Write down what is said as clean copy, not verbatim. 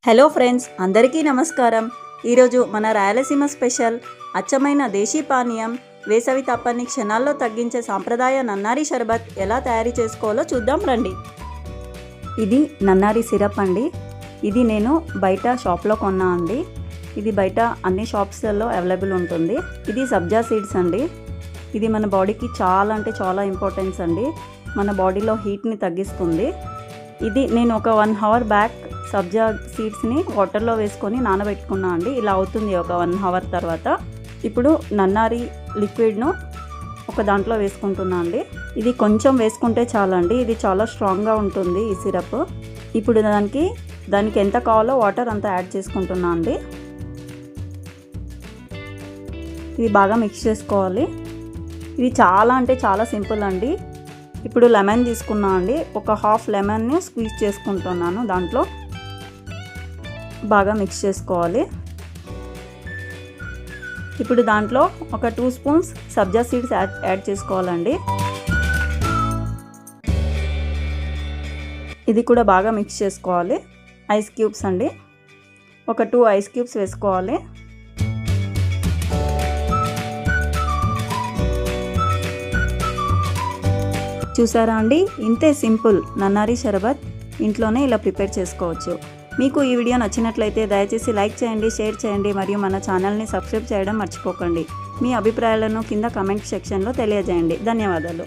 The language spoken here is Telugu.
హలో ఫ్రెండ్స్, అందరికీ నమస్కారం. ఈరోజు మన రాయలసీమ స్పెషల్ అచ్చమైన దేశీ పానీయం వేసవి తప్పని క్షణాల్లో తగ్గించే సాంప్రదాయ నన్నారి షర్బత్ ఎలా తయారు చేసుకోవాలో చూద్దాం రండి. ఇది నన్నారి సిరప్ అండి. ఇది నేను బయట షాప్లో కొన్నా అండి. ఇది బయట అన్ని షాప్స్లలో అవైలబుల్ ఉంటుంది. ఇది సబ్జా సీడ్స్ అండి. ఇది మన బాడీకి చాలా అంటే చాలా ఇంపార్టెన్స్ అండి. మన బాడీలో హీట్ని తగ్గిస్తుంది. ఇది నేను ఒక 1 అవర్ బ్యాక్ సబ్జా సీడ్స్ని వాటర్లో వేసుకొని నానబెట్టుకున్నా అండి. ఇలా అవుతుంది ఒక 1 అవర్ తర్వాత. ఇప్పుడు నన్నారి లిక్విడ్ను ఒక దాంట్లో వేసుకుంటున్నా అండి. ఇది కొంచెం వేసుకుంటే చాలండి. ఇది చాలా స్ట్రాంగ్గా ఉంటుంది ఈ సిరప్. ఇప్పుడు దానికి ఎంత కావాలో వాటర్ అంతా యాడ్ చేసుకుంటున్నా అండి. ఇది బాగా మిక్స్ చేసుకోవాలి. ఇది చాలా అంటే చాలా సింపుల్ అండి. ఇప్పుడు లెమన్ తీసుకున్నా అండి. ఒక హాఫ్ లెమన్ని స్క్వీజ్ చేసుకుంటున్నాను. దాంట్లో బాగా మిక్స్ చేసుకోవాలి. ఇప్పుడు దాంట్లో ఒక 2 స్పూన్స్ సబ్జా సీడ్స్ యాడ్ చేసుకోవాలండి. ఇది కూడా బాగా మిక్స్ చేసుకోవాలి. ఐస్ క్యూబ్స్ అండి, ఒక 2 ఐస్ క్యూబ్స్ వేసుకోవాలి. చూసారా అండి, ఇంతే సింపుల్ నన్నారి షర్బత్ ఇంట్లోనే ఇలా ప్రిపేర్ చేసుకోవచ్చు. మీకు ఈ వీడియో నచ్చినట్లయితే దయచేసి లైక్ చేయండి, షేర్ చేయండి మరియు మన ఛానల్ని సబ్స్క్రైబ్ చేయడం మర్చిపోకండి. మీ అభిప్రాయాలను కింద కామెంట్ సెక్షన్లో తెలియజేయండి. ధన్యవాదాలు.